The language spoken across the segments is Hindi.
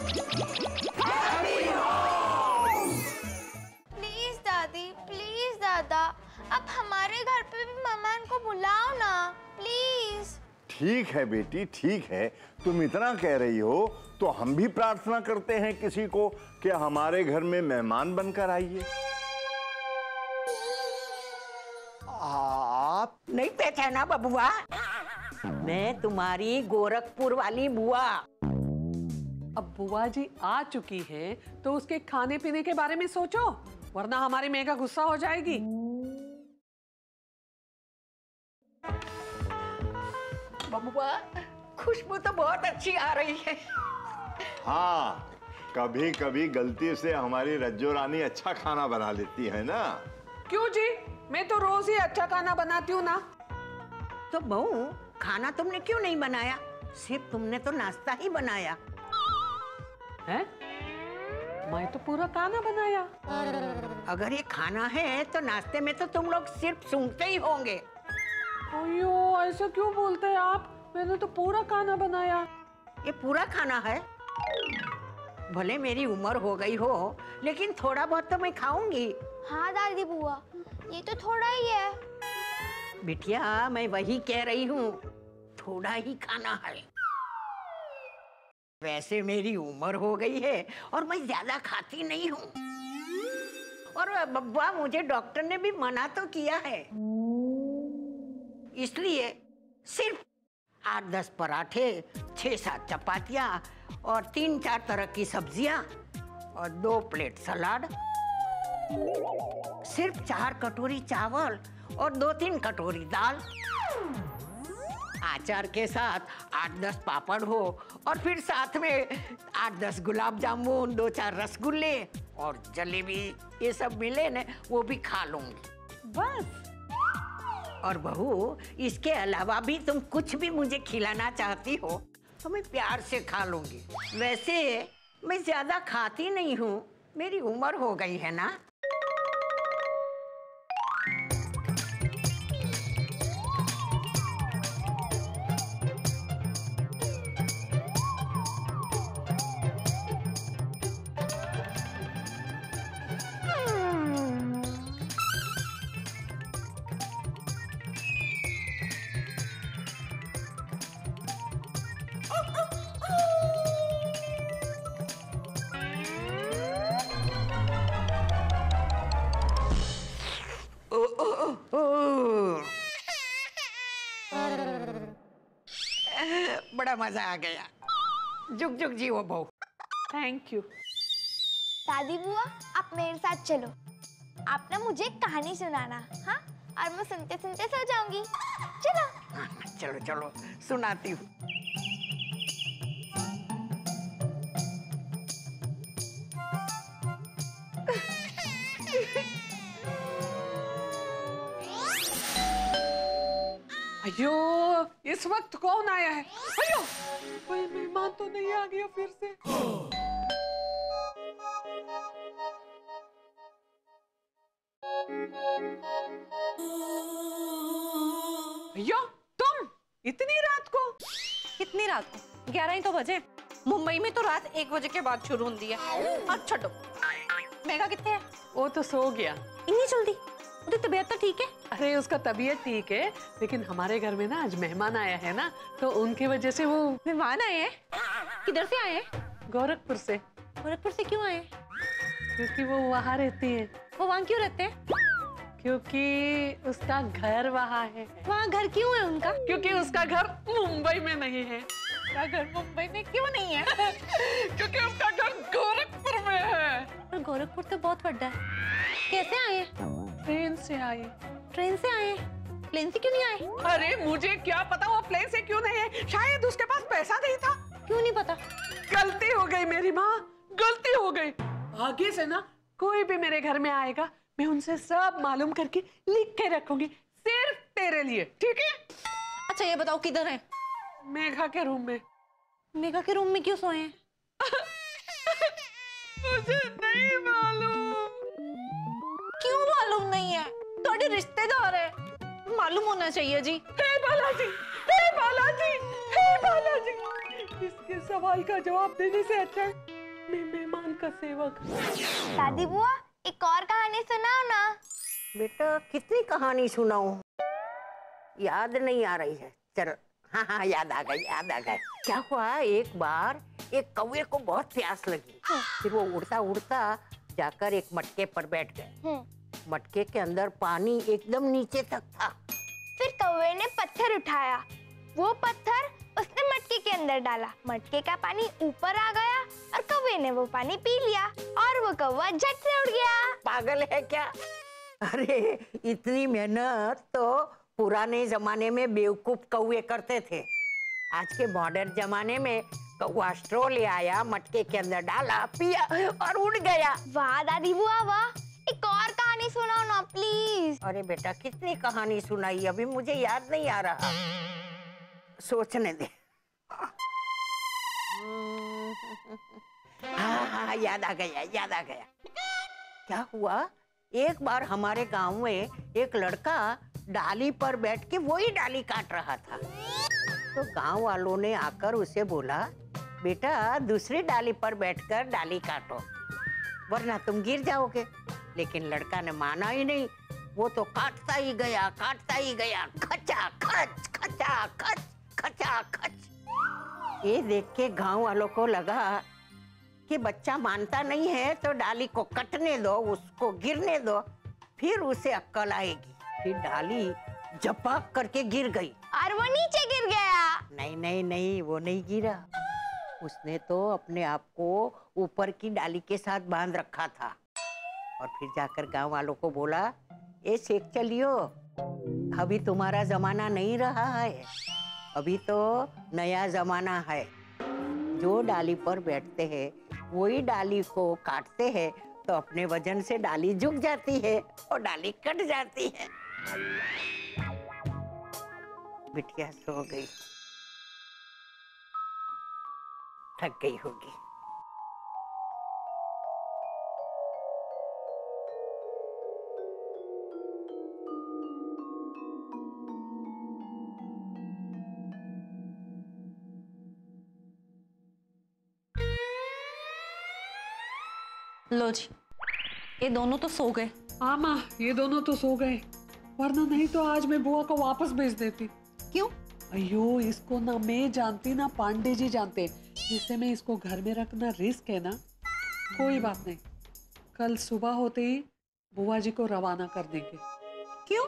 प्लीज दादी, प्लीज दादा, अब हमारे घर पे भी मेहमान को बुलाओ ना, प्लीज। ठीक है बेटी, ठीक है, तुम इतना कह रही हो तो हम भी प्रार्थना करते हैं किसी को कि हमारे घर में मेहमान बनकर आइए। आप नहीं पहचाना बबुआ? मैं तुम्हारी गोरखपुर वाली बुआ। अब बुआ जी आ चुकी हैं तो उसके खाने पीने के बारे में सोचो, वरना हमारी मेघा गुस्सा हो जाएगी। बबुआ, खुशबू तो बहुत अच्छी आ रही है। हाँ, कभी कभी गलती से हमारी रज्जो रानी अच्छा खाना बना लेती है ना। क्यों जी, मैं तो रोज ही अच्छा खाना बनाती हूँ ना। तो बहू, खाना तुमने क्यों नहीं बनाया? सिर्फ तुमने तो नाश्ता ही बनाया है? मैं तो पूरा खाना बनाया। अगर ये खाना है तो नाश्ते में तो तुम लोग सिर्फ सूंघते ही होंगे। अयो, ऐसा क्यों बोलते हैं आप? मैंने तो पूरा खाना बनाया। ये पूरा खाना है? भले मेरी उम्र हो गई हो, लेकिन थोड़ा बहुत तो मैं खाऊंगी। हाँ दादी बुआ, ये तो थोड़ा ही है। बिटिया, मैं वही कह रही हूँ, थोड़ा ही खाना है। वैसे मेरी उम्र हो गई है और मैं ज्यादा खाती नहीं हूँ। और बब्बा, मुझे डॉक्टर ने भी मना तो किया है, इसलिए सिर्फ 8-10 पराठे, 6-7 चपातियाँ और 3-4 तरह की सब्जियाँ और 2 प्लेट सलाद, सिर्फ 4 कटोरी चावल और 2-3 कटोरी दाल, अचार के साथ 8-10 पापड़ हो और फिर साथ में 8-10 गुलाब जामुन, 2-4 रसगुल्ले और जलेबी, ये सब मिले न वो भी खा लूंगी बस। और बहू, इसके अलावा भी तुम कुछ भी मुझे खिलाना चाहती हो तो मैं प्यार से खा लूंगी। वैसे मैं ज्यादा खाती नहीं हूँ, मेरी उम्र हो गई है ना। बड़ा मजा आ गया। जुग जुग जीवो बहू। Thank you. दादी बुआ, आप मेरे साथ चलो, आप ना मुझे एक कहानी सुनाना, हाँ? और मैं सुनते सुनते सो जाऊंगी। चलो। चलो चलो, सुनाती हूँ। अयो, इस वक्त कौन आया है? अयो, कोई मेहमान तो नहीं आ गया फिर से? अयो, तुम इतनी रात को? कितनी रात को? 11 ही तो बजे। मुंबई में तो रात 1 बजे के बाद शुरू होती है। अच्छा तो मेघा कितने है? वो तो सो गया। इतनी जल्दी? उसकी तबीयत तो ठीक है? अरे, उसका तबीयत ठीक है, लेकिन हमारे घर में ना आज मेहमान आया है ना, तो उनकी वजह से वो। मेहमान आए हैं? किधर से आए हैं? गोरखपुर से। गोरखपुर से क्यों आए? क्योंकि वो वहाँ रहती है। वो वहाँ क्यों रहते हैं? क्योंकि उसका घर वहाँ है। वहाँ घर क्यों है उनका? क्योंकि उसका घर मुंबई में नहीं है। उसका घर मुंबई में क्यों नहीं है? क्योंकि उसका घर गोरखपुर में है। पर गोरखपुर तो बहुत बड़ा है। कैसे आए? ट्रेन से आए। ट्रेन से आए? प्लेन से क्यों नहीं आए? अरे, मुझे क्या पता वो प्लेन से क्यों नहीं है, शायद उसके पास पैसा नहीं था। क्यों नहीं पता? गलती हो गई मेरी माँ, गलती हो गई। आगे से ना कोई भी मेरे घर में आएगा, मैं उनसे सब मालूम करके लिख के रखूंगी, सिर्फ तेरे लिए, ठीक है? अच्छा ये बताओ किधर है? मेघा के रूम में। मेघा के रूम में क्यों सोए हैं? मुझे नहीं मालूम। क्यों मालूम नहीं है? थोड़े रिश्तेदार है, मालूम होना चाहिए जी। हे बालाजी, हे बालाजी, हे बालाजी, इसके सवाल का जवाब देने से अच्छा मैं मेहमान का सेवक। दादी बुआ एक और कहानी सुनाओ ना। बेटा कितनी कहानी सुनाऊं, याद नहीं आ रही है। चल हाँ हाँ याद आ गई, याद आ गई। क्या हुआ, एक बार एक कौवे को बहुत प्यास लगी। फिर वो उड़ता उड़ता जाकर एक मटके पर बैठ गए। मटके के अंदर पानी एकदम नीचे तक था। फिर कौवे ने पत्थर उठाया, वो पत्थर उसने मटके के अंदर डाला। मटके का पानी ऊपर आ गया और कौवे ने वो पानी पी लिया और वो कौवा झट से उड़ गया। पागल है क्या? अरे इतनी मेहनत तो पुराने जमाने में बेवकूफ कौवे करते थे। आज के मॉडर्न जमाने में कौवा स्ट्रॉ ले आया, मटके के अंदर डाला, पिया और उड़ गया। वाह दादी बुआ वाह, एक और कहानी सुनाओ ना प्लीज। अरे बेटा कितनी कहानी सुनाई, अभी मुझे याद नहीं आ रहा, सोचने दे। हाँ हाँ याद आ गया, याद आ गया। क्या हुआ, एक बार हमारे गांव में एक लड़का डाली पर बैठ के वही डाली काट रहा था। तो गांव वालों ने आकर उसे बोला, बेटा दूसरी डाली पर बैठकर डाली काटो वरना तुम गिर जाओगे। लेकिन लड़का ने माना ही नहीं, वो तो काटता ही गया, काटता ही गया, खचा खच खचा खच खचा खच। ये देख के गांव वालों को लगा कि बच्चा मानता नहीं है तो डाली को कटने दो, उसको गिरने दो, फिर उसे अक्ल आएगी। फिर डाली झपक करके गिर गई और वो नीचे गिर गया। नहीं नहीं नहीं, वो नहीं गिरा, उसने तो अपने आप को ऊपर की डाली के साथ बांध रखा था। और फिर जाकर गांव वालों को बोला, ए सेक चलियो, अभी तुम्हारा जमाना नहीं रहा है, अभी तो नया जमाना है। जो डाली पर बैठते हैं वही डाली को काटते हैं तो अपने वजन से डाली झुक जाती है और डाली कट जाती है। बिटिया सो गई, थक गई होगी। लो जी, ये दोनों तो सो गए। हाँ माँ, ये दोनों तो सो गए, वरना नहीं तो आज मैं बुआ को वापस भेज देती। क्यों? अयो इसको ना मैं जानती ना पांडे जी जानते, जिससे मैं इसको घर में रखना रिस्क है ना। कोई बात नहीं, कल सुबह होते ही बुआ जी को रवाना कर देंगे। क्यों?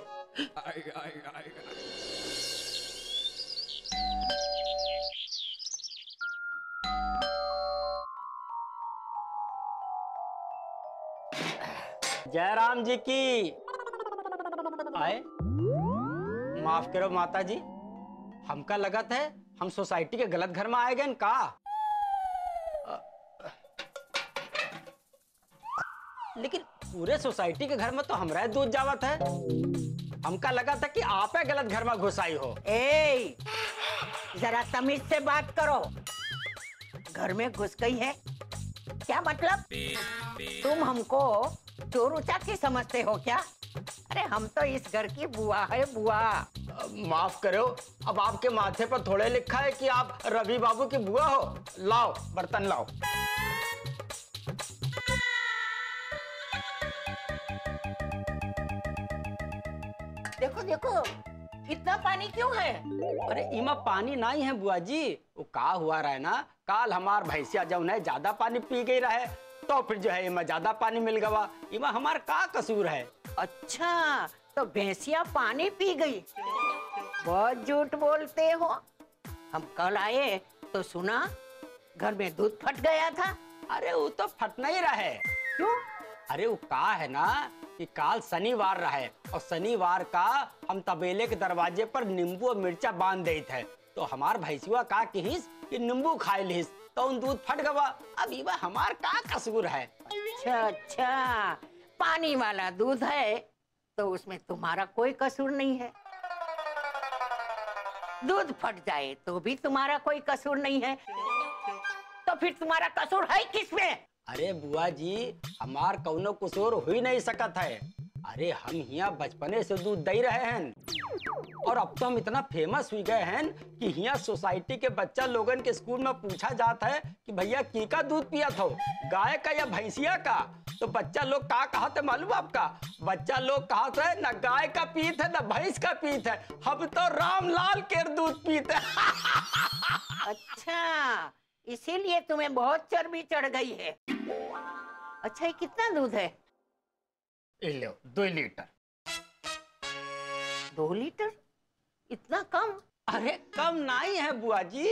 जयराम जी की आए। माफ करो माता जी, हमका लगत है हम सोसाइटी के गलत घर में आए गए का। लेकिन पूरे सोसाइटी के घर में तो हमरा दूध जावत है, हमका लगा था कि आप गलत घर में घुस आई हो। ए, जरा तमीज से बात करो, घर में घुस गई है क्या मतलब? तुम हमको चोर उचाकी समझते हो क्या? अरे हम तो इस घर की बुआ है, बुआ। माफ करो, अब आपके माथे पर थोड़े लिखा है कि आप रवि बाबू की बुआ हो। लाओ बर्तन लाओ। देखो देखो, इतना पानी क्यों है? अरे इमा पानी नहीं है बुआ जी, वो का हुआ रहा है ना, काल हमार भैंसिया जब है ज्यादा पानी पी गई रहे तो फिर जो है इमा ज्यादा पानी मिल गवा। इमा हमार का कसूर है? अच्छा, तो भैंसिया पानी पी गई? बहुत झूठ बोलते हो। हम कल आए तो सुना घर में दूध फट गया था। अरे वो तो फटना ही रहे। क्यों? अरे वो का है ना कि काल शनिवार रहे और शनिवार का हम तबेले के दरवाजे पर नींबू और मिर्चा बांध दे थे, तो हमार भैंसिया का किहिस कि नींबू खाए लिहिस तो उन दूध फट गवा। अब ये हमार का कसूर है? अच्छा अच्छा, पानी वाला दूध है तो उसमें तुम्हारा कोई कसूर नहीं है। दूध फट जाए तो भी तुम्हारा कोई कसूर नहीं है, तो फिर तुम्हारा कसूर है किसमें? अरे बुआ जी, हमार कौनो कसूर हुई नहीं सकत है। अरे हम यहाँ बचपने से दूध दे रहे हैं और अब तो हम इतना फेमस हुई गए हैं कि यहाँ सोसाइटी के बच्चा लोगन के स्कूल में पूछा जाता है कि भैया की का दूध पिया था, गाय का या भैंसिया का? तो बच्चा लोग का कहा थे मालूम आपका? बच्चा लोग कहा थे न गाय का पीत है न भैंस का पीत है, हम तो रामलाल के दूध पीते। अच्छा, इसीलिए तुम्हें बहुत चर्बी चढ़ गई है। अच्छा, ये कितना दूध है? लो 2 लीटर। 2 लीटर? इतना कम? अरे कम नहीं है बुआ जी,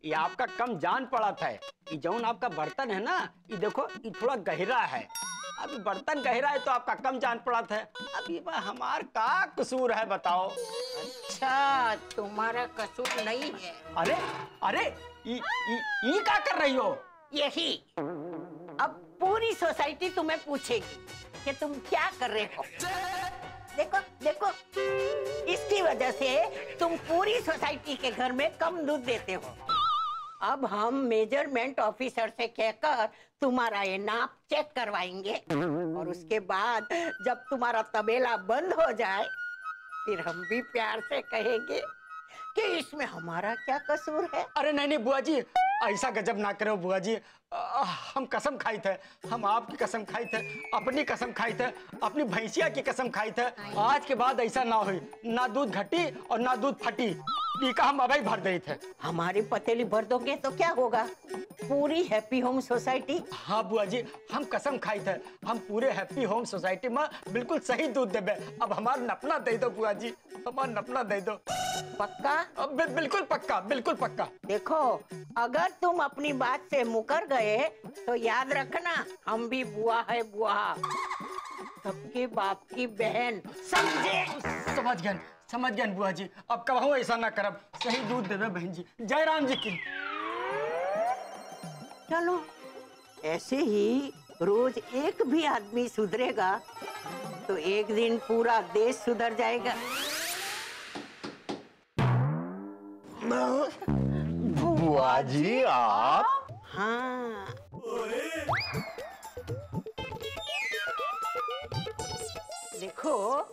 ये आपका कम जान पड़ा था। ये जौन आपका बर्तन है ना, ये देखो ये थोड़ा गहरा है। अब बर्तन गहरा है तो आपका कम जान पड़ा था। अब ये हमार का कसूर है बताओ? अच्छा, तुम्हारा कसूर नहीं है। अरे अरे ये क्या कर रही हो? यही अब पूरी सोसाइटी तुम्हें पूछेगी कि तुम क्या कर रहे हो। देखो देखो, इसकी वजह से तुम पूरी सोसाइटी के घर में कम दूध देते हो। अब हम मेजरमेंट ऑफिसर से कहकर तुम्हारा ये नाप चेक करवाएंगे और उसके बाद जब तुम्हारा तबेला बंद हो जाए फिर हम भी प्यार से कहेंगे कि इसमें हमारा क्या कसूर है। अरे नहीं बुआ जी, ऐसा गजब ना करो बुआ जी। हम कसम खाई थे, हम आपकी कसम खाई थे, अपनी कसम खाई थे, अपनी भैंसिया की कसम खाई थे। आज के बाद ऐसा ना हुई, ना दूध घटी और ना दूध फटी। टीका हम अभी भर दे थे। हमारी पतेली भर दोगे तो क्या होगा? पूरी हैप्पी होम सोसाइटी। हाँ बुआ जी, हम कसम खाई थे, हम पूरे हैप्पी होम सोसाइटी में बिल्कुल सही दूध देबे। अब हमारा नपना दे दो बुआ जी, हमारा नपना दे दो। पक्का? बिल्कुल पक्का, बिल्कुल पक्का। देखो, अगर तुम अपनी बात से मुकर गए तो याद रखना, हम भी बुआ है बुआ, सबके बाप की बहन, समझे? समझ गए बुआ जी। अब कबहू ऐसा ना करब, सही दूध देवे बहन जी। जय राम जी की। चलो, ऐसे ही रोज एक भी आदमी सुधरेगा तो एक दिन पूरा देश सुधर जाएगा। बुआ जी आप? हाँ, देखो,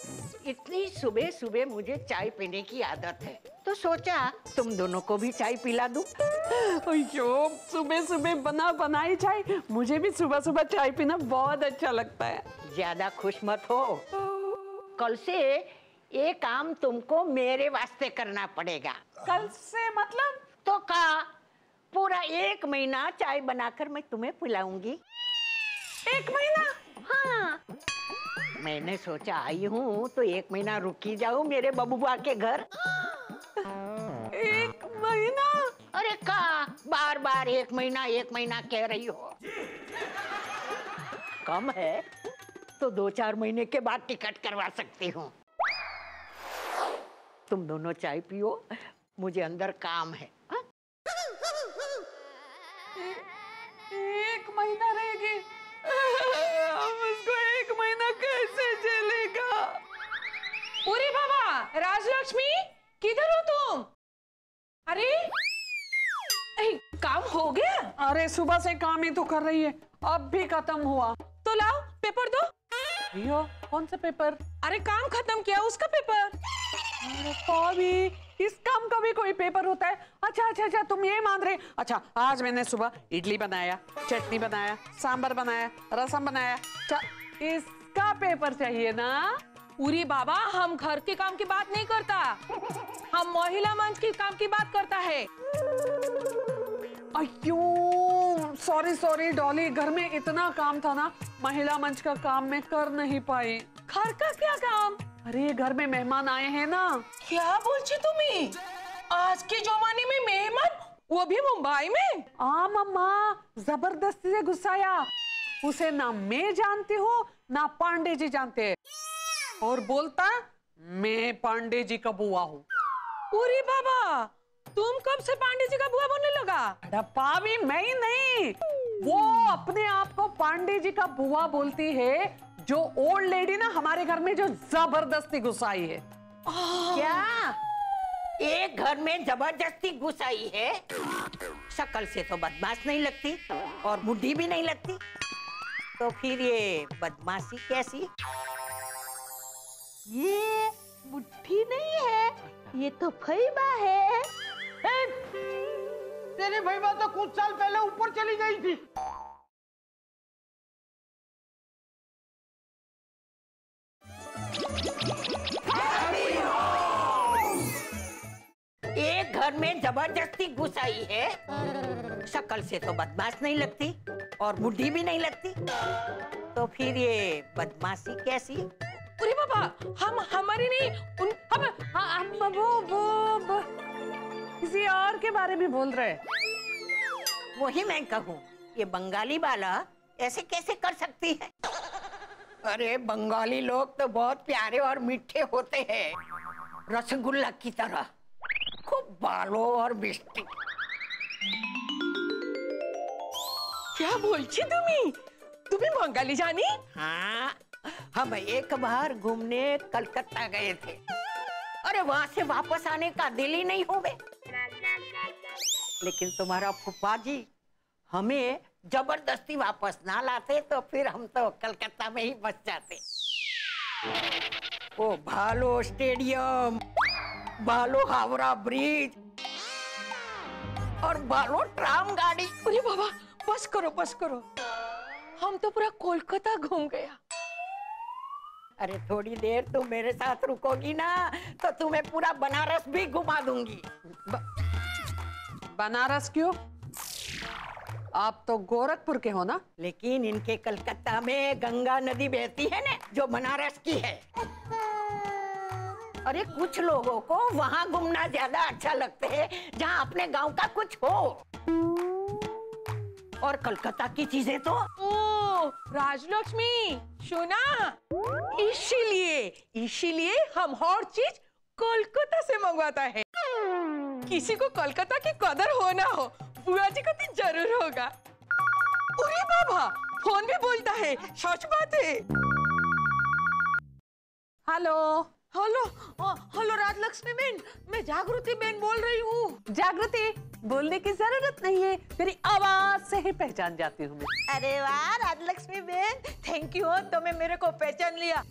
इतनी सुबह सुबह मुझे चाय पीने की आदत है तो सोचा तुम दोनों को भी चाय पिला दूं। अयो, सुबह सुबह बनाई चाय, मुझे भी सुबह सुबह चाय पीना बहुत अच्छा लगता है। ज्यादा खुश मत हो, कल से ये काम तुमको मेरे वास्ते करना पड़ेगा। कल से मतलब? तो का पूरा 1 महीना चाय बनाकर मैं तुम्हें पिलाऊंगी। 1 महीना? हाँ, मैंने सोचा आई हूँ तो 1 महीना रुकी जाऊँ मेरे बबुआ के घर। 1 महीना? अरे का बार बार 1 महीना कह रही हो? कम है तो 2-4 महीने के बाद टिकट करवा सकती हूँ। तुम दोनों चाय पियो, मुझे अंदर काम है। 1 महीना रहेगी? हम उसको 1 महीना कैसे झेलेगा? पूरी बाबा, राजलक्ष्मी, किधर हो तुम? अरे काम हो गया? अरे सुबह से काम ही तो कर रही है, अब भी खत्म हुआ। तो लाओ पेपर दो। यो, कौन सा पेपर? अरे काम खत्म किया उसका पेपर। अरे भाभी, इस काम का भी कोई पेपर होता है? अच्छा, तुम ये मान रहे? अच्छा, आज मैंने सुबह इडली बनाया, चटनी बनाया, सांबर बनाया, रसम बनाया। इसका पेपर चाहिए ना? पूरी बाबा, हम घर के काम की बात नहीं करता, हम महिला मंच के काम की बात करता है। अयो, सॉरी डॉली, घर में इतना काम था ना, महिला मंच का काम मैं कर नहीं पाई। घर का क्या काम? अरे घर में मेहमान आए हैं ना। क्या बोलची तुम्हें? आज के जमाने में मेहमान, वो भी मुंबई में? हाँ मम्मा, जबरदस्ती से गुस्साया। उसे ना मैं जानती हूँ ना पांडे जी जानते, और बोलता मैं पांडे जी का बुआ हूँ। पूरी बाबा, तुम कब से पांडे जी का बुआ बनने लगा? डप्पा भी मैं ही नहीं, वो अपने आप को पांडे जी का बुआ बोलती है, जो ओल्ड लेडी ना हमारे घर में जो जबरदस्ती घुसाई है। क्या एक घर में जबरदस्ती घुसाई है? शक्ल से तो बदमाश नहीं लगती और बुढ़ी भी नहीं लगती, तो फिर ये बदमाशी कैसी? ये मुट्ठी नहीं है, ये तो फैबा है। तेरी फैबा तो कुछ साल पहले ऊपर चली गई थी। एक घर में जबरदस्ती घुस आई है। शक्ल से तो बदमाश नहीं लगती और बुढ़ी भी नहीं लगती, तो फिर ये बदमाशी कैसी? अरे बाबा, हम हमारी नहीं, हम वो किसी और के बारे में बोल रहे हैं। वही मैं कहूँ, ये बंगाली वाला ऐसे कैसे कर सकती है? अरे बंगाली लोग तो बहुत प्यारे और मीठे होते हैं, रसगुल्ला की तरह, खूब बालो और बिस्टी। क्या बोलছি तुम्हें बंगाली जानी? हाँ, हम एक बार घूमने कलकत्ता गए थे। अरे वहां से वापस आने का दिल ही नहीं हो गए। लेकिन तुम्हारा फूफा जी हमें जबरदस्ती वापस ना लाते तो फिर हम तो कलकत्ता में ही बस जाते। वो भालो स्टेडियम, भालो हावड़ा ब्रिज और भालो ट्राम गाड़ी। अरे बाबा, बस करो, हम तो पूरा कोलकाता घूम गया। अरे थोड़ी देर तुम मेरे साथ रुकोगी ना तो तुम्हें पूरा बनारस भी घुमा दूंगी। बनारस क्यों? आप तो गोरखपुर के हो ना? लेकिन इनके कलकत्ता में गंगा नदी बहती है ना, जो बनारस की है। अरे कुछ लोगों को वहाँ घूमना ज्यादा अच्छा लगता है जहाँ अपने गांव का कुछ हो, और कलकत्ता की चीजें तो। ओ राजलक्ष्मी, सुना? इसीलिए हम हर चीज कोलकाता से मंगवाता है। किसी को कोलकाता की कदर हो ना हो, बुआ जी को तो जरूर होगा। अरे बाबा, फोन भी बोलता है, सच बात है। हेलो राजलक्ष्मी बेन, मैं जागृति बेन बोल रही हूँ। जागृति, बोलने की जरूरत नहीं है, तेरी आवाज से ही पहचान जाती हूँ मैं। अरे वाह राजलक्ष्मी बेन, थैंक यू, तुमने मेरे को पहचान लिया।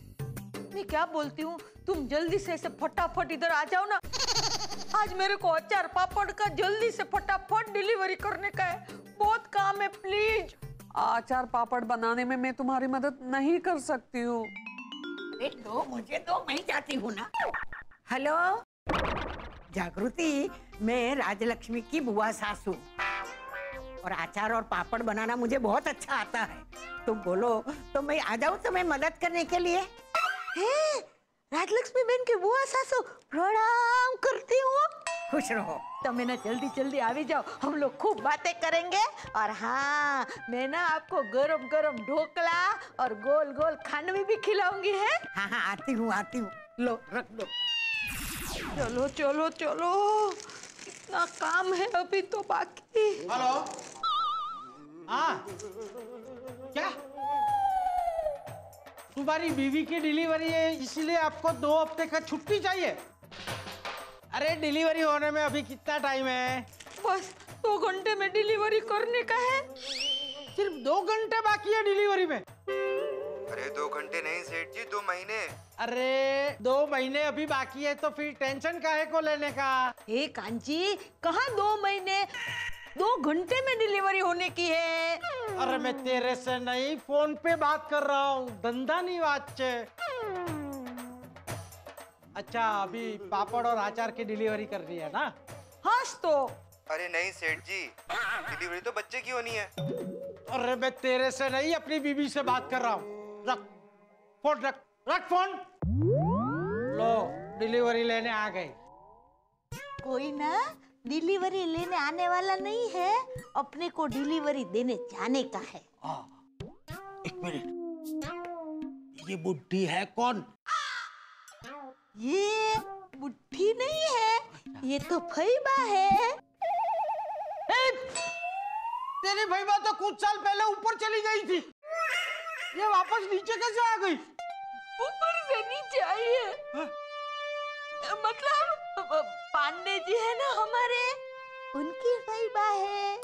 मैं क्या बोलती हूँ, तुम जल्दी से फटाफट इधर आ जाओ ना। आज मेरे को अचार पापड़ का जल्दी से फटाफट डिलीवरी करने का है, बहुत काम है, प्लीज। अचार पापड़ बनाने में मैं तुम्हारी मदद नहीं कर सकती हूँ। मुझे दो, मैं जाती हूँ ना। हेलो जागृति, मैं राजलक्ष्मी की बुआ सासू, और अचार और पापड़ बनाना मुझे बहुत अच्छा आता है। तुम बोलो तो मैं आ जाऊँ तुम्हें मदद करने के लिए। राजलक्ष्मी बेन के बुआ सासू, प्रणाम करती हूँ। खुश रहो। तो मैं ना जल्दी आ भी जाओ, हम लोग खूब बातें करेंगे। और हाँ, मैं ना आपको गरम गरम ढोकला और गोल गोल खांडवी भी खिलाऊंगी है। हाँ आती हूँ। लो रख दो। चलो, इतना काम है अभी तो बाकी। हेलो, हाँ क्या तुम्हारी बीवी की डिलीवरी है, इसलिए आपको 2 हफ्ते का छुट्टी चाहिए? अरे डिलीवरी होने में अभी कितना टाइम है? बस 2 घंटे में डिलीवरी करने का है। सिर्फ 2 घंटे बाकी है डिलीवरी में? अरे 2 घंटे नहीं सेठ जी, 2 महीने। अरे 2 महीने अभी बाकी है तो फिर टेंशन काहे को लेने का? हे कांची, कहाँ 2 महीने, 2 घंटे में डिलीवरी होने की है। अरे मैं तेरे से नहीं, फोन पे बात कर रहा हूँ, धंधा नहीं वाचे। अच्छा, अभी पापड़ और अचार की डिलीवरी करनी है ना? हाँ तो। अरे नहीं सेठ जी, डिलीवरी तो बच्चे की होनी है। अरे मैं तेरे से नहीं, अपनी बीवी से बात कर रहा हूँ। रख फोन, रख फोन। लो डिलीवरी लेने आ गई। कोई ना डिलीवरी लेने आने वाला नहीं है, अपने को डिलीवरी देने जाने का है। एक मिनट, ये बुड्ढी है कौन? ये बुढ़ी नहीं है, ये तो फैबा है। तेरी भैया तो कुछ साल पहले ऊपर चली गई थी, ये वापस नीचे कैसे आ गई? ऊपर से नीचे आई है। मतलब पांडे जी है ना हमारे, उनकी फैबा है।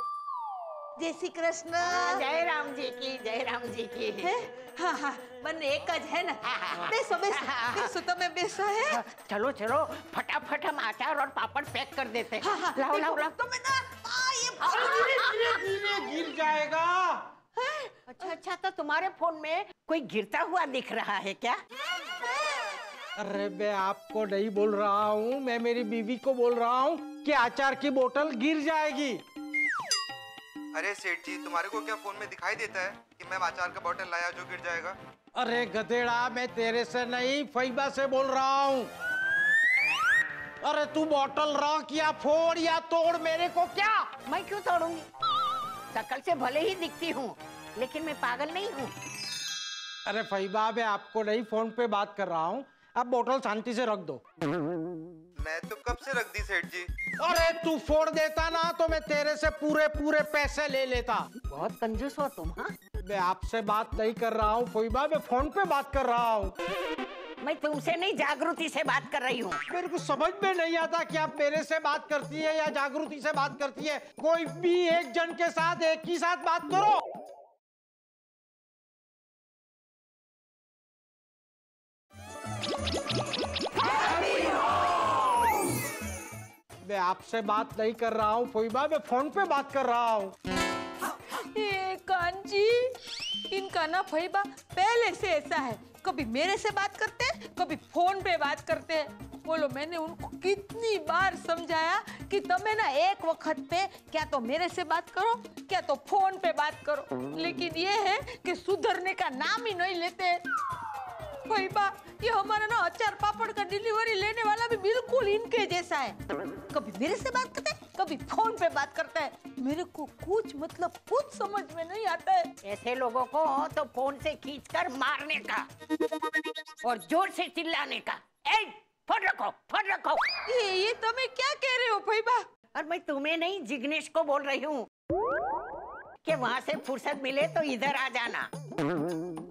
जय श्री कृष्ण। जय राम जी की, जय राम जी की। હે હા હા બંને એક જ હે ને બેસો બેસો બેસો તમે બેસો હે चलो चलो फटाफट हम अचार और पापड़ पैक कर देते हैं। लाओ लाओ लाओ। તમે ના ये धीरे गिर जाएगा। अच्छा अच्छा, तो तुम्हारे फोन में कोई गिरता हुआ दिख रहा है क्या? अरे मैं आपको नहीं बोल रहा हूँ, मैं मेरी बीवी को बोल रहा हूँ कि अचार की बोतल गिर जाएगी। अरे सेठ जी, तुम्हारे को क्या फोन में दिखाई देता है कि मैं अचार का बोतल लाया जो गिर जाएगा? अरे गधेड़ा, मैं तेरे से नहीं फैबा से बोल रहा हूँ। अरे तू बोतल रख या फोड़ या तोड़, मेरे को क्या? मैं क्यों तोड़ूंगी? शक्ल से भले ही दिखती हूँ, लेकिन मैं पागल नहीं हूँ। अरे फैबा, मैं आपको नहीं फोन पे बात कर रहा हूँ, आप बोतल शांति से रख दो। मैं तो कब से रख दी सेठ जी। अरे तू फोड़ देता ना तो मैं तेरे से पूरे पूरे पैसे ले लेता। बहुत कंजूस हो तुम। हाँ, मैं आपसे बात नहीं कर रहा हूँ फैबा, मैं फोन पे बात कर रहा हूँ। मैं तुमसे नहीं, जागृति से बात कर रही हूँ। मेरे को समझ में नहीं आता कि आप मेरे से बात करती है या जागृति से बात करती है। कोई भी एक जन के साथ एक ही साथ बात करो। मैं आपसे बात नहीं कर रहा हूँ फैबा, मैं फोन पे बात कर रहा हूँ। ये कांची इनका ना फैबा पहले से ऐसा है, कभी मेरे से बात करते हैं, कभी फोन पे बात करते हैं। बोलो मैंने उनको कितनी बार समझाया कि तुम्हें ना एक वक्त पे क्या तो मेरे से बात करो, क्या तो फोन पे बात करो, लेकिन ये है कि सुधरने का नाम ही नहीं लेते। फैबा, ये हमारा ना अचार पापड़ का डिलीवरी लेने वाला भी बिल्कुल इनके जैसा है, कभी मेरे से बात करता है, कभी फोन पे बात करता है। मेरे को कुछ मतलब कुछ समझ में नहीं आता है। ऐसे लोगों को तो फोन से खींचकर मारने का और जोर से चिल्लाने का। ए, फोन रखो, फोन रखो। ये तुम्हें क्या कह रहे हो फैबा? और मैं तुम्हें नहीं, जिग्नेश को बोल रही हूँ कि वहाँ से फुर्सत मिले तो इधर आ जाना।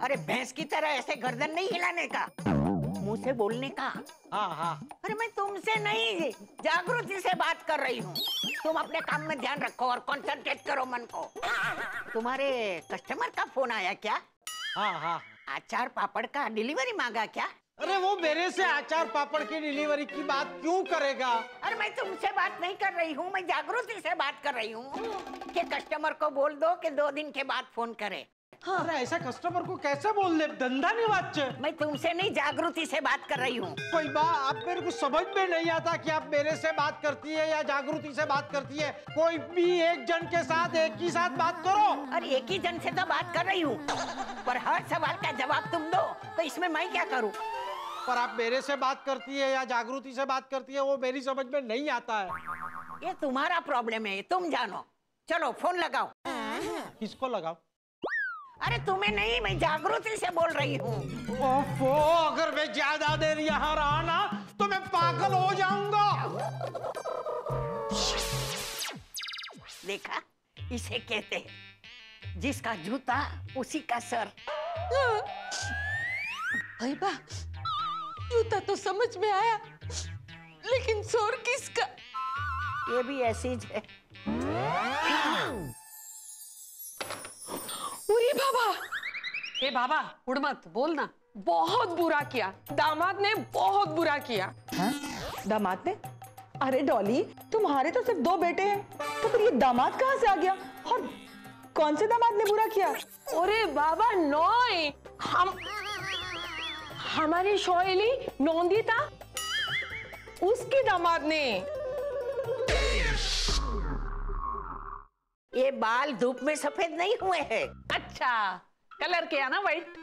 अरे भैंस की तरह ऐसे गर्दन नहीं हिलाने का, मुंह से बोलने का। हाँ हाँ। अरे मैं तुमसे नहीं, जागृति से बात कर रही हूँ। तुम अपने काम में ध्यान रखो और कंसंट्रेट करो मन को। तुम्हारे कस्टमर का फोन आया क्या? हाँ हाँ। अचार पापड़ का डिलीवरी मांगा क्या? अरे वो मेरे से अचार पापड़ की डिलीवरी की बात क्यों करेगा? अरे मैं तुमसे बात नहीं कर रही हूँ, मैं जागृति से बात कर रही हूँ कि कस्टमर को बोल दो कि 2 दिन के बाद फोन करे। हाँ। अरे ऐसा कस्टमर को कैसे बोल दे? धंधा नहीं बात। मैं तुमसे नहीं, जागृति से बात कर रही हूँ। कोई बात, आप मेरे को समझ में नहीं आता कि आप मेरे से बात करती है या जागृति से बात करती है। कोई भी एक जन के साथ एक ही साथ बात करो। अरे एक ही जन से तो बात कर रही हूँ, पर हर सवाल का जवाब तुम दो तो इसमें मैं क्या करूँ? पर आप मेरे से बात करती है या जागृति से बात करती है, वो मेरी समझ में नहीं आता है। ये तुम्हारा प्रॉब्लम है, तुम जानो। चलो फोन लगाओ। किसको लगाओ? अरे तुम्हें नहीं, मैं जागृति से बोल रही हूँ। ओफो, अगर मैं ज्यादा देर यहाँ रहा ना तो मैं पागल हो जाऊंगा। देखा, इसे कहते हैं जिसका जूता उसी का सर। फैबा, जूता तो समझ में आया, लेकिन शोर किसका? ये भी ऐसी है। उरी बाबा, ए बाबा उड़ मत, बोलना। बहुत बुरा किया, दामाद ने बहुत बुरा किया। हाँ? दामाद ने? अरे डॉली, तुम्हारे तो सिर्फ 2 बेटे हैं, तो फिर ये दामाद कहाँ से आ गया? और कौन से दामाद ने बुरा किया? अरे बाबा नोय, हमारी शोएली नोंदिता, उसके दामाद ने। ये बाल धूप में सफेद नहीं हुए हैं। अच्छा, कलर किया ना व्हाइट।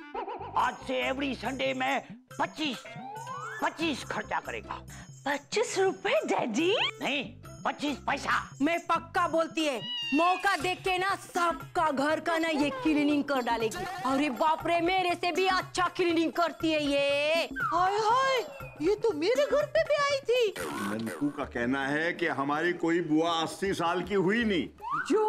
आज से एवरी संडे में 25 खर्चा करेगा। 25 रुपए डैडी? नहीं, 25 पैसा। मैं पक्का बोलती है, मौका देख के ना सबका घर का ना ये क्लीनिंग कर डालेगी। अरे बाप रे, मेरे से भी अच्छा क्लीनिंग करती है ये। हाय हाय, ये तो मेरे घर पे भी आई थी। ननकू का कहना है कि हमारी कोई बुआ 80 साल की हुई नहीं। जो